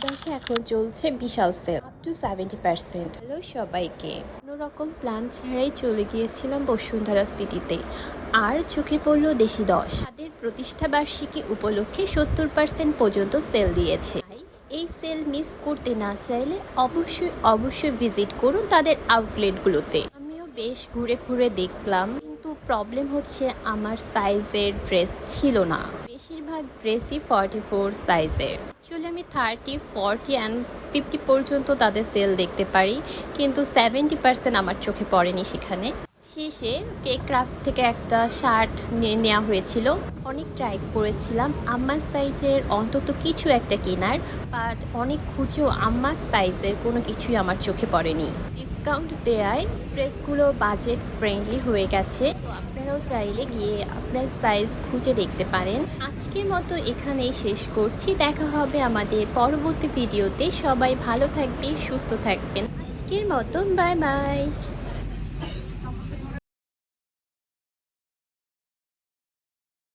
বসুন্ধরা এখন চলছে বিশাল sell up to 70%। Hello সবাইকে, কোনো রকম প্ল্যান ছাড়াই চলে গিয়েছিলাম বসুন্ধরা সিটিতে। আর চোখে পড়ল দেশি 10 তাদের প্রতিষ্ঠা বার্ষিকী উপলক্ষে 70% পর্যন্ত সেল দিয়েছে। এই সেল মিস করতে না চাইলে অবশ্যই ভিজিট করুন তাদের আউটলেটগুলোতে। আমিও বেশ ঘুরে ঘুরে দেখলাম, কিন্তু প্রবলেম হচ্ছে আমার সাইজের ড্রেস ছিল না। বেশিরভাগ ড্রেসই 44 সাইজের। অ্যাকচুয়ালি আমি 30, 40 অ্যান্ড 50 পর্যন্ত তাদের সেল দেখতে পারি, কিন্তু 70% আমার চোখে পড়েনি সেখানে। শেষে কেক ক্রাফট থেকে একটা শার্ট নেওয়া হয়েছিল। অনেক ট্রাই করেছিলাম আম্মার সাইজের অন্তত কিছু একটা কেনার, বাট অনেক খুঁজেও আম্মার সাইজের কোনো কিছুই আমার চোখে পড়েনি। ডিসকাউন্ট দেয়ায় ড্রেসগুলো বাজেট ফ্রেন্ডলি হয়ে গেছে, তো আপনারাও চাইলে গিয়ে আপনার সাইজ খুঁজে দেখতে পারেন। আজকের মতো এখানেই শেষ করছি, দেখা হবে আমাদের পরবর্তী ভিডিওতে। সবাই ভালো থাকবে, সুস্থ থাকবেন। আজকের মতো বাই বাই।